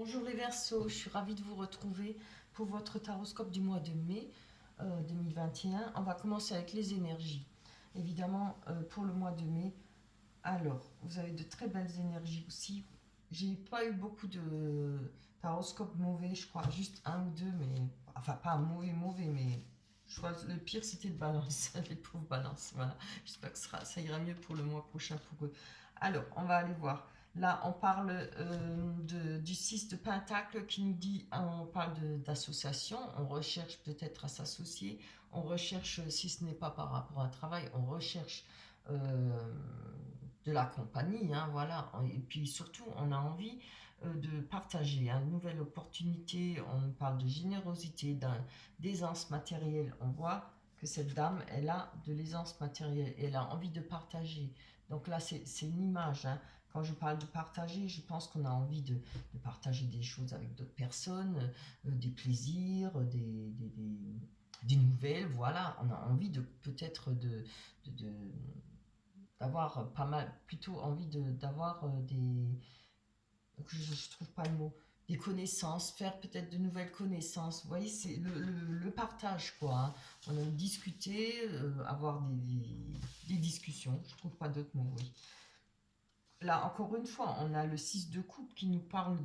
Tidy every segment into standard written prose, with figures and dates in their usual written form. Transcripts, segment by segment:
Bonjour les Verseaux, je suis ravie de vous retrouver pour votre taroscope du mois de mai 2021. On va commencer avec les énergies. Évidemment, pour le mois de mai, alors, vous avez de très belles énergies aussi. J'ai pas eu beaucoup de taroscopes mauvais, je crois, juste un ou deux, mais enfin pas mauvais, mais je crois que le pire c'était de Balance, les pauvres Balances. Voilà, j'espère que ça ira mieux pour le mois prochain pour eux. Alors, on va aller voir. Là, on parle du 6 de Pentacle qui nous dit, on parle d'association, on recherche peut-être à s'associer, on recherche, si ce n'est pas par rapport à un travail, on recherche de la compagnie, hein, voilà. Et puis surtout, on a envie de partager une nouvelle opportunité, on parle de générosité, d'aisance matérielle. On voit que cette dame, elle a de l'aisance matérielle, elle a envie de partager. Donc là, c'est une image, hein. Quand je parle de partager, je pense qu'on a envie de partager des choses avec d'autres personnes, des plaisirs, des nouvelles, voilà. On a envie de peut-être de d'avoir pas mal, plutôt envie d'avoir je trouve pas le mot, des connaissances, faire peut-être de nouvelles connaissances. Vous voyez, c'est le partage, quoi, hein. On aime discuter, avoir des discussions. Je trouve pas d'autres mots, oui. Là, encore une fois, on a le 6 de coupe qui nous parle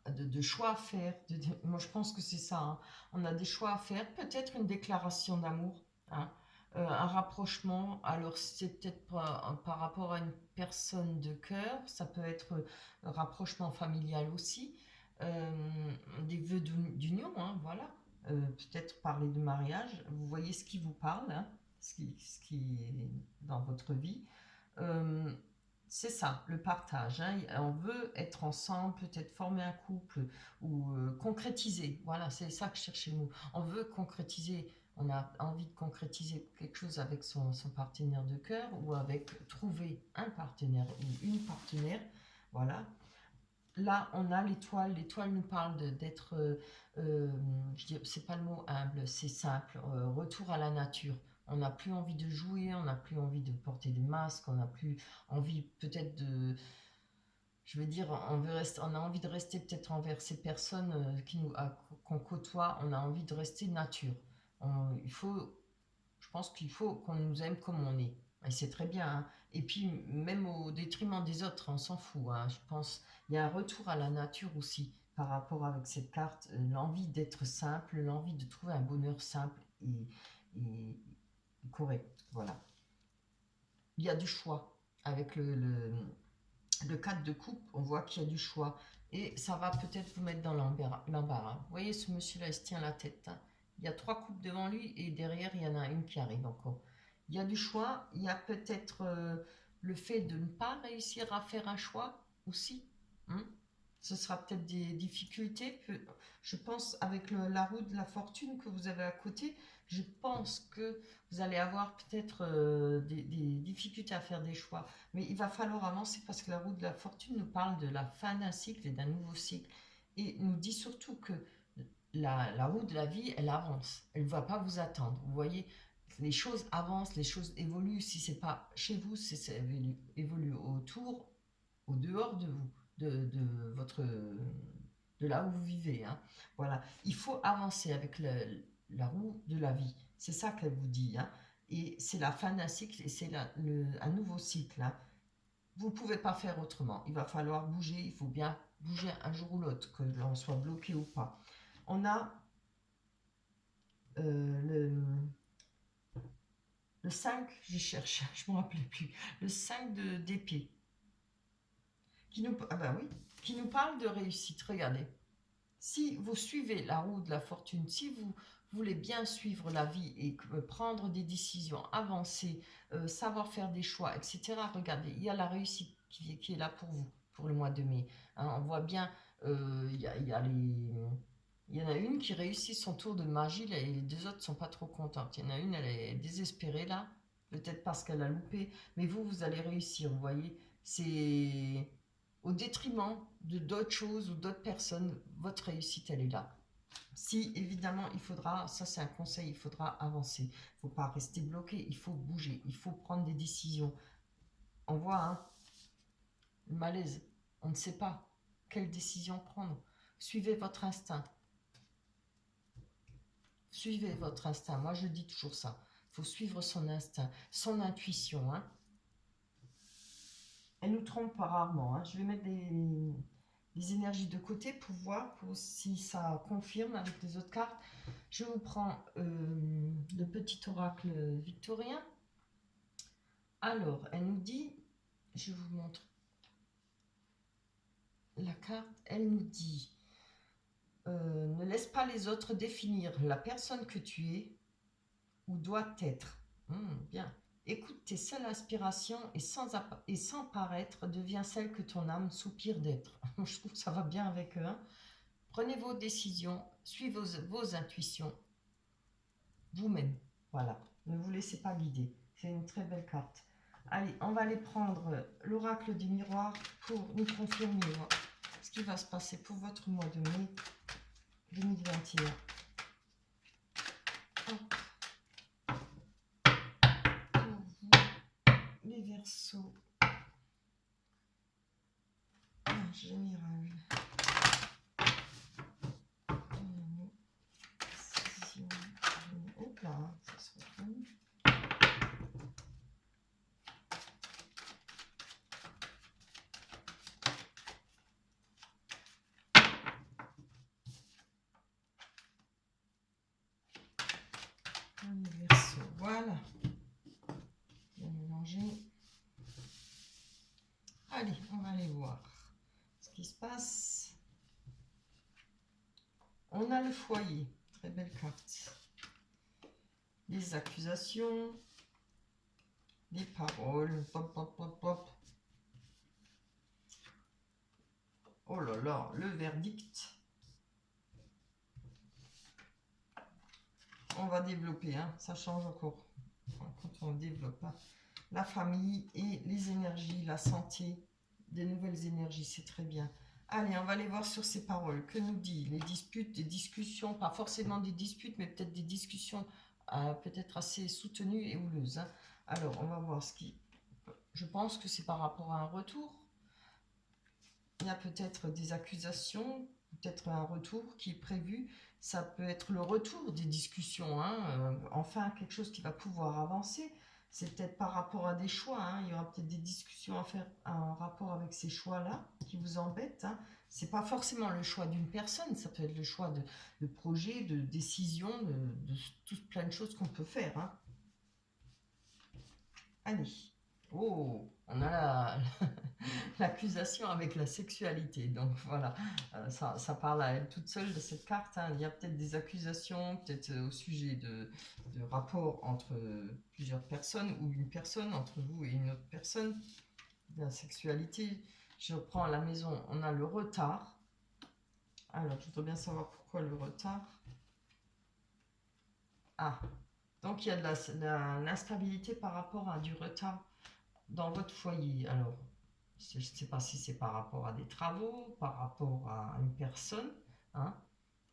de choix à faire. Moi, je pense que c'est ça, hein. On a des choix à faire, peut-être une déclaration d'amour, hein, un rapprochement. Alors, c'est peut-être par rapport à une personne de cœur, ça peut être rapprochement familial aussi, des vœux d'union, hein, voilà. Peut-être parler de mariage. Vous voyez ce qui vous parle, hein, ce qui est dans votre vie. Euh, c'est ça, le partage, hein. On veut être ensemble, peut-être former un couple ou concrétiser. Voilà, c'est ça que je cherchais le mot. On veut concrétiser, on a envie de concrétiser quelque chose avec son partenaire de cœur ou avec trouver un partenaire ou une partenaire. Voilà. Là, on a l'étoile. L'étoile nous parle d'être, c'est pas le mot humble, c'est simple, retour à la nature. On n'a plus envie de jouer, on n'a plus envie de porter des masques, on n'a plus envie peut-être de, je veux dire, on a envie de rester peut-être envers ces personnes qu'on côtoie, on a envie de rester nature. Il faut, je pense qu'il faut qu'on nous aime comme on est. Et c'est très bien, hein. Et puis, même au détriment des autres, on s'en fout, hein. Je pense il y a un retour à la nature aussi par rapport avec cette carte. L'envie d'être simple, l'envie de trouver un bonheur simple et correct. Voilà. Il y a du choix. Avec le 4 de coupe, on voit qu'il y a du choix. Et ça va peut-être vous mettre dans l'embarras. Vous voyez, ce monsieur-là, il se tient la tête, hein. Il y a 3 coupes devant lui et derrière, il y en a une qui arrive encore. Il y a du choix. Il y a peut-être le fait de ne pas réussir à faire un choix aussi, hein. Ce sera peut-être des difficultés. Je pense avec la roue de la fortune que vous avez à côté, je pense que vous allez avoir peut-être des difficultés à faire des choix. Mais il va falloir avancer parce que la roue de la fortune nous parle de la fin d'un cycle et d'un nouveau cycle. Et nous dit surtout que la roue de la vie, elle avance. Elle ne va pas vous attendre. Vous voyez, les choses avancent, les choses évoluent. Si c'est pas chez vous, si ça évolue autour, au dehors de vous, de là où vous vivez, hein. Voilà, il faut avancer avec la roue de la vie. C'est ça qu'elle vous dit, hein. Et c'est la fin d'un cycle et c'est un nouveau cycle, hein. Vous ne pouvez pas faire autrement. Il va falloir bouger. Il faut bien bouger un jour ou l'autre, que l'on soit bloqué ou pas. On a le 5, j'y cherche, je ne me rappelais plus. Le 5 d'épée ah ben oui, qui nous parle de réussite. Regardez, si vous suivez la roue de la fortune, si vous voulez bien suivre la vie et prendre des décisions, avancer, savoir faire des choix, etc., regardez, il y a la réussite qui est là pour vous, pour le mois de mai, hein. On voit bien, il y en a une qui réussit son tour de magie là, et les deux autres ne sont pas trop contentes. Il y en a une, elle est désespérée là, peut-être parce qu'elle a loupé, mais vous allez réussir, vous voyez. C'est au détriment de d'autres choses ou d'autres personnes, votre réussite, elle est là. Si, évidemment, il faudra, ça c'est un conseil, il faudra avancer. Il ne faut pas rester bloqué, il faut bouger, il faut prendre des décisions. On voit, hein, le malaise, on ne sait pas. quelle décision prendre. Suivez votre instinct. Suivez votre instinct. Moi, je dis toujours ça. Il faut suivre son instinct, son intuition. Hein. Elle nous trompe pas rarement. Hein. Je vais mettre des énergies de côté pour voir si ça confirme avec les autres cartes. Je vous prends le petit oracle victorien. Alors, elle nous dit, je vous montre la carte, elle nous dit, ne laisse pas les autres définir la personne que tu es ou dois être. Bien. Écoute tes seules aspirations et sans paraître, deviens celle que ton âme soupire d'être. Je trouve que ça va bien avec eux. Hein. Prenez vos décisions, suivez vos intuitions, vous-même. Voilà, ne vous laissez pas guider. C'est une très belle carte. Allez, on va aller prendre l'oracle du miroir pour nous confirmer ce qui va se passer pour votre mois de mai 2021. Hop. Les Verseaux en général. Hop là, ça se retrouve. Les Verseaux, voilà. Bien mélangé. Allez, on va aller voir ce qui se passe. On a le foyer, très belle carte. Les accusations, les paroles, pop, pop, pop, pop. Oh là là, le verdict. On va développer, hein, ça change encore quand on développe. Hein. La famille et les énergies, la santé, des nouvelles énergies, c'est très bien. Allez, on va aller voir sur ces paroles. Que nous dit les disputes, des discussions, pas forcément des disputes, mais peut-être des discussions peut-être assez soutenues et houleuses. Hein. Alors, on va voir ce qui... Je pense que c'est par rapport à un retour. Il y a peut-être des accusations, peut-être un retour qui est prévu. Ça peut être le retour des discussions. Hein. Enfin, quelque chose qui va pouvoir avancer. C'est peut-être par rapport à des choix. Hein. Il y aura peut-être des discussions à faire en rapport avec ces choix-là qui vous embêtent. Hein. Ce n'est pas forcément le choix d'une personne. Ça peut être le choix de projets, de décisions, de toutes plein de choses qu'on peut faire. Hein. Allez. Oh, on a l'accusation avec la sexualité. Donc voilà, ça parle à elle toute seule de cette carte. Hein. Il y a peut-être des accusations, peut-être au sujet de rapports entre plusieurs personnes ou une personne, entre vous et une autre personne. La sexualité, je reprends à la maison, on a le retard. Alors, je voudrais bien savoir pourquoi le retard. Ah, donc il y a de l'instabilité par rapport à du retard dans votre foyer. Alors, je ne sais pas si c'est par rapport à des travaux, par rapport à une personne. Hein.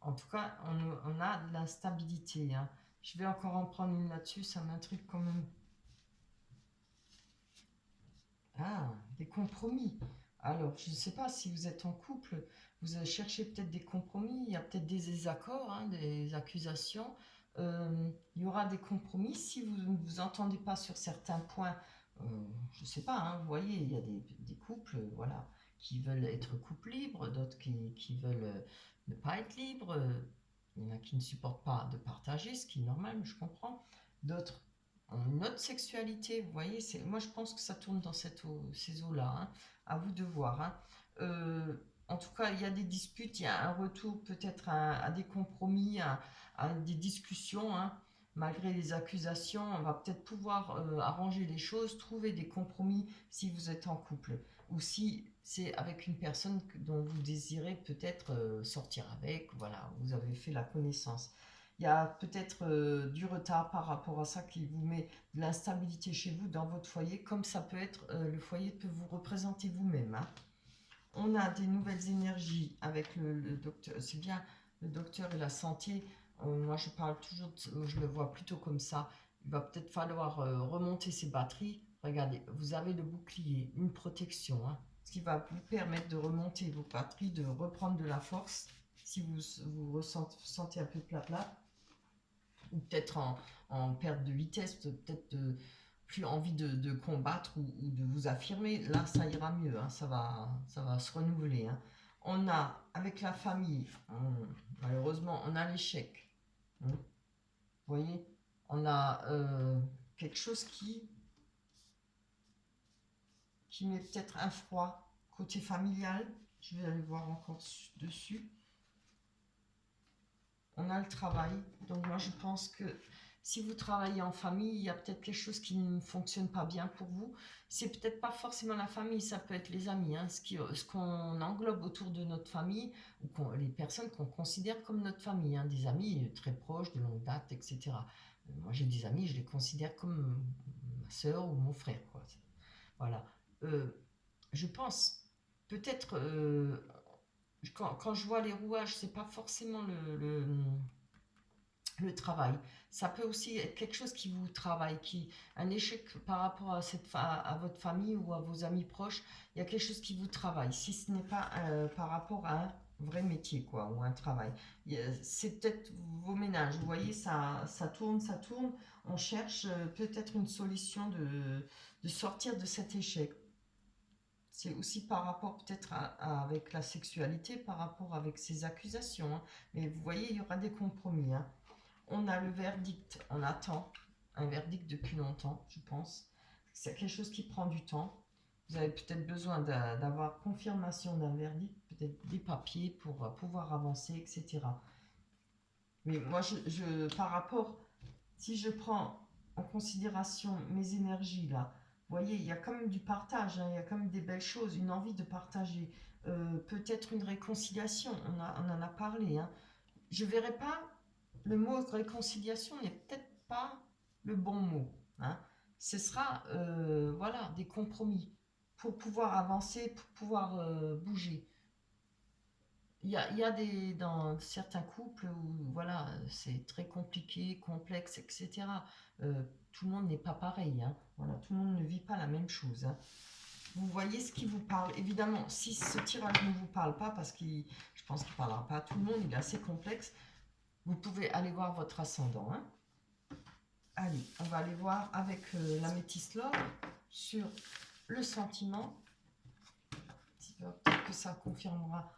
En tout cas, on a de l'instabilité. Hein. Je vais encore en prendre une là-dessus, ça m'intrigue quand même. Ah, des compromis. Alors, je ne sais pas si vous êtes en couple, vous allez chercher peut-être des compromis, il y a peut-être des désaccords, hein, des accusations. Il y aura des compromis si vous ne vous entendez pas sur certains points. Je ne sais pas, hein, vous voyez, il y a des couples voilà, qui veulent être couple libre, d'autres qui veulent ne pas être libres. Il y en a qui ne supportent pas de partager, ce qui est normal, je comprends. D'autres une autre sexualité, vous voyez, moi je pense que ça tourne dans ces eaux-là, hein, à vous de voir. Hein. En tout cas, il y a des disputes, il y a un retour peut-être à des compromis, à des discussions, hein. Malgré les accusations, on va peut-être pouvoir arranger les choses, trouver des compromis si vous êtes en couple, ou si c'est avec une personne dont vous désirez peut-être sortir avec, voilà, vous avez fait la connaissance. Il y a peut-être du retard par rapport à ça qui vous met de l'instabilité chez vous dans votre foyer, comme ça peut être, le foyer peut vous représenter vous-même. Hein. On a des nouvelles énergies avec le docteur, c'est bien le docteur et la santé. Moi, je parle toujours, je le vois plutôt comme ça. Il va peut-être falloir remonter ses batteries. Regardez, vous avez le bouclier, une protection. Hein. ce qui va vous permettre de remonter vos batteries, de reprendre de la force, si vous ressentez un peu plat, ou peut-être en perte de vitesse, peut-être plus envie de combattre ou de vous affirmer, là ça ira mieux, hein, ça va se renouveler. Hein. On a, avec la famille, malheureusement, on a l'échec. Hein. Vous voyez, on a quelque chose qui met peut-être un froid côté familial. Je vais aller voir encore dessus. On a le travail. Donc moi, je pense que si vous travaillez en famille, il y a peut-être quelque chose qui ne fonctionne pas bien pour vous. C'est peut-être pas forcément la famille, ça peut être les amis. Hein, ce qu'on englobe autour de notre famille, ou les personnes qu'on considère comme notre famille. Hein, des amis très proches, de longue date, etc. Moi, j'ai des amis, je les considère comme ma soeur ou mon frère. Quoi. Voilà. Je pense, peut-être, quand je vois les rouages, c'est pas forcément le travail. Ça peut aussi être quelque chose qui vous travaille, un échec par rapport à votre famille ou à vos amis proches. Il y a quelque chose qui vous travaille, si ce n'est pas par rapport à un vrai métier, quoi, ou un travail. C'est peut-être vos ménages. Vous voyez, ça tourne, ça tourne. On cherche peut-être une solution de sortir de cet échec. C'est aussi par rapport peut-être avec la sexualité, par rapport avec ces accusations. Hein. Mais vous voyez, il y aura des compromis. Hein. On a le verdict, on attend un verdict depuis longtemps, je pense. C'est quelque chose qui prend du temps. Vous avez peut-être besoin d'avoir confirmation d'un verdict, peut-être des papiers pour pouvoir avancer, etc. Mais moi, par rapport, si je prends en considération mes énergies là, vous voyez, il y a quand même du partage, hein, il y a quand même des belles choses, une envie de partager, peut-être une réconciliation, on en a parlé. Hein. Je ne verrai pas, le mot réconciliation n'est peut-être pas le bon mot. Hein. Ce sera voilà, des compromis pour pouvoir avancer, pour pouvoir bouger. Il y a dans certains couples où voilà, c'est très compliqué, complexe, etc. Tout le monde n'est pas pareil. Hein. Voilà, tout le monde ne vit pas la même chose. Hein. Vous voyez ce qui vous parle. Évidemment, si ce tirage ne vous parle pas, parce que je pense qu'il ne parlera pas à tout le monde, il est assez complexe, vous pouvez aller voir votre ascendant. Hein. Allez, on va aller voir avec la métisse l'or sur le sentiment. Peut-être que ça confirmera.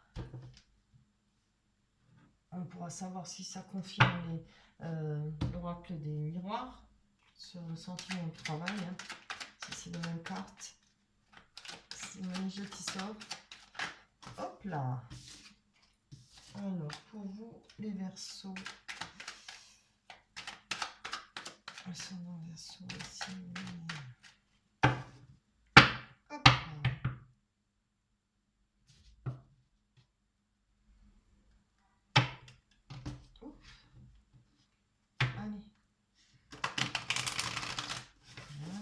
On pourra savoir si ça confirme l'oracle des miroirs sur le sentiment de travail. Hein. Si c'est la même carte. C'est le même jeu qui sort. Hop là. Alors, pour vous, les Verseaux. Ascendant Verseau ici. Hop là. Ouf. Allez. Voilà.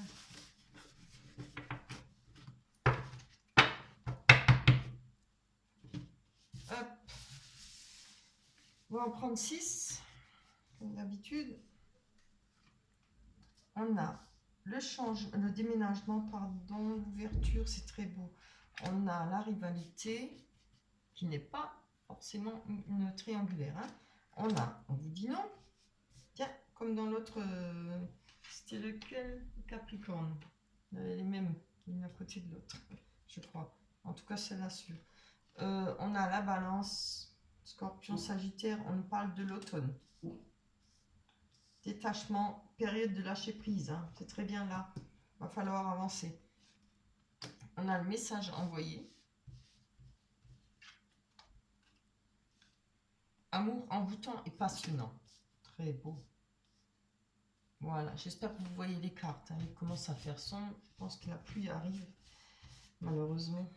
Hop. On va en prendre 6, comme d'habitude. On a le déménagement, pardon, l'ouverture, c'est très beau. On a la rivalité, qui n'est pas forcément une triangulaire. Hein. On vous dit non. Tiens, comme dans l'autre, c'était lequel? Capricorne. Les mêmes, l'une à côté de l'autre, je crois. En tout cas, c'est là sûr. On a la balance, Scorpion, Sagittaire, on nous parle de l'automne. Détachement, période de lâcher prise. Hein. C'est très bien là. Va falloir avancer. On a le message envoyé. Amour envoûtant et passionnant. Très beau. Voilà, j'espère que vous voyez les cartes. Hein. Il commence à faire sombre. Je pense que la pluie arrive, malheureusement.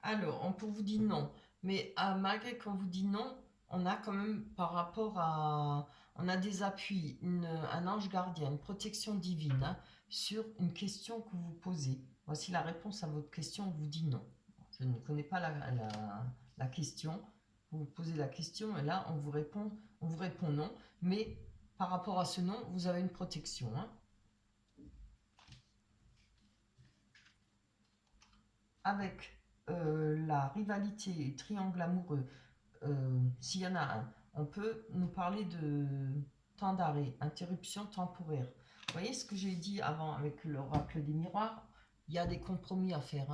Alors, on peut vous dire non. Mais malgré qu'on vous dit non, on a quand même par rapport à... On a des appuis, un ange gardien, une protection divine hein, sur une question que vous posez. Voici la réponse à votre question, on vous dit non. Je ne connais pas la question. Vous posez la question et là, on vous répond non. Mais par rapport à ce non, vous avez une protection. Hein. avec la rivalité et triangle amoureux, s'il y en a un, on peut nous parler de temps d'arrêt, interruption temporaire. Vous voyez ce que j'ai dit avant avec l'oracle des miroirs? Il y a des compromis à faire.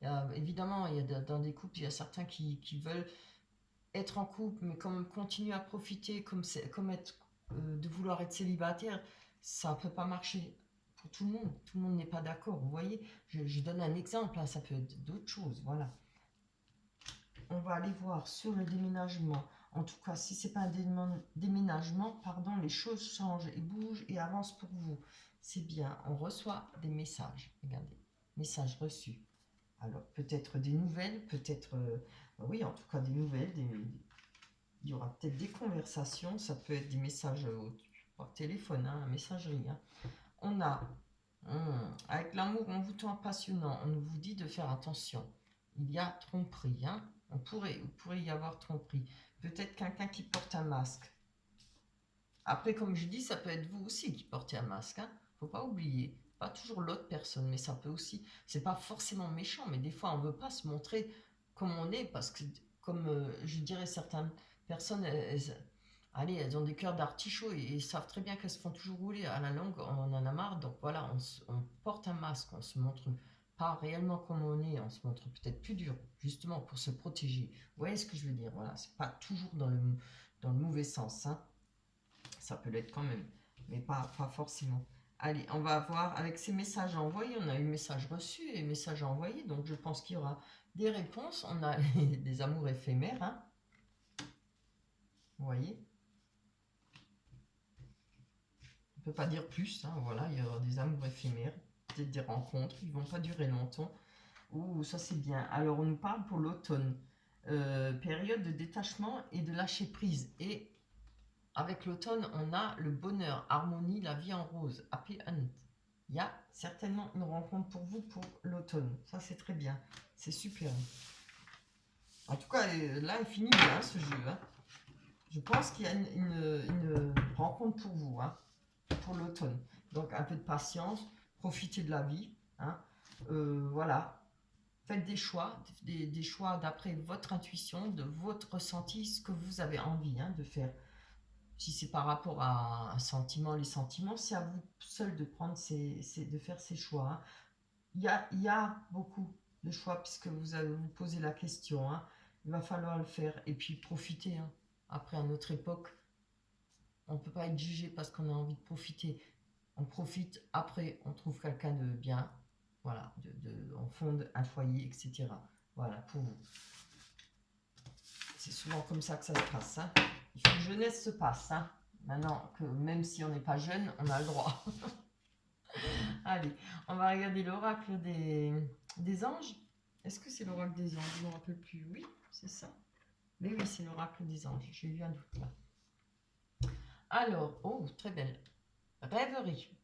Hein. Évidemment, dans des couples, il y a certains qui veulent être en couple, mais comme continuer à profiter, comme être, de vouloir être célibataire, ça ne peut pas marcher pour tout le monde. Tout le monde n'est pas d'accord. Vous voyez, je donne un exemple, hein, ça peut être d'autres choses. Voilà. On va aller voir sur le déménagement. En tout cas, si ce n'est pas un déménagement, pardon, les choses changent et bougent et avancent pour vous. C'est bien, on reçoit des messages. Regardez, messages reçus. Alors, peut-être des nouvelles, peut-être, oui, en tout cas des nouvelles. Il y aura peut-être des conversations, ça peut être des messages par téléphone, hein, messagerie. Hein. On a, avec l'amour envoûtant passionnant, on vous dit de faire attention. Il y a tromperie, hein. Il pourrait y avoir tromperie. Peut-être quelqu'un qui porte un masque. Après, comme je dis, ça peut être vous aussi qui portez un masque. Hein. Faut pas oublier. Pas toujours l'autre personne, mais ça peut aussi. C'est pas forcément méchant, mais des fois, on veut pas se montrer comme on est parce que, comme je dirais, certaines personnes, allez, elles ont des cœurs d'artichaut et savent très bien qu'elles se font toujours rouler à la langue. On en a marre, donc voilà, on porte un masque, on se montre pas réellement comme on est, on se montre peut-être plus dur, justement pour se protéger. Vous voyez ce que je veux dire? Voilà, c'est pas toujours dans le mauvais sens. Hein. Ça peut l'être quand même, mais pas forcément. Allez, on va voir avec ces messages envoyés. On a eu messages reçus et messages envoyés, donc je pense qu'il y aura des réponses. On a des amours éphémères, hein. Vous voyez, on ne peut pas dire plus, hein. Voilà, il y aura des amours éphémères, peut-être des rencontres, ils ne vont pas durer longtemps. Ouh, ça c'est bien. Alors on nous parle pour l'automne, période de détachement et de lâcher prise. Et avec l'automne, on a le bonheur, harmonie, la vie en rose, happy end. Il y a certainement une rencontre pour vous pour l'automne. Ça, c'est très bien. C'est super. En tout cas, là, il finit bien ce jeu. Hein. Je pense qu'il y a une rencontre pour vous, hein, pour l'automne. Donc, un peu de patience, profitez de la vie. Hein. Voilà. Faites des choix, des choix d'après votre intuition, de votre ressenti, ce que vous avez envie, hein, de faire. Si c'est par rapport à un sentiment, les sentiments, c'est à vous seul de prendre de faire ces choix. Hein. Il y a beaucoup de choix puisque vous allez vous poser la question. Hein. Il va falloir le faire et puis profiter. Hein. Après, à notre époque, on ne peut pas être jugé parce qu'on a envie de profiter. On profite, après, on trouve quelqu'un de bien. Voilà, on fonde un foyer, etc. Voilà, pour vous. C'est souvent comme ça que ça se passe. Hein. Il faut que jeunesse se passe. Hein. Maintenant, que même si on n'est pas jeune, on a le droit. Allez, on va regarder l'oracle des anges. Est-ce que c'est l'oracle des anges? Je ne me rappelle plus. Oui, c'est ça. Mais oui, c'est l'oracle des anges. J'ai eu un doute là. Alors, oh, très belle. Rêverie.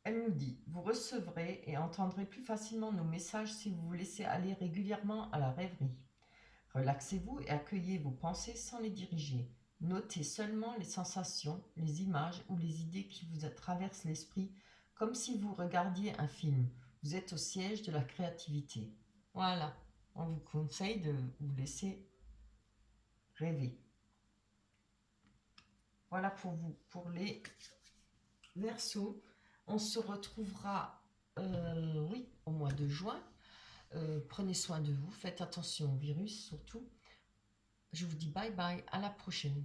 Elle nous dit, vous recevrez et entendrez plus facilement nos messages si vous vous laissez aller régulièrement à la rêverie. Relaxez-vous et accueillez vos pensées sans les diriger. Notez seulement les sensations, les images ou les idées qui vous traversent l'esprit, comme si vous regardiez un film. Vous êtes au siège de la créativité. Voilà, on vous conseille de vous laisser rêver. Voilà pour vous, pour les Verseaux. On se retrouvera, oui, au mois de juin. Prenez soin de vous, faites attention au virus surtout. Je vous dis bye bye, à la prochaine.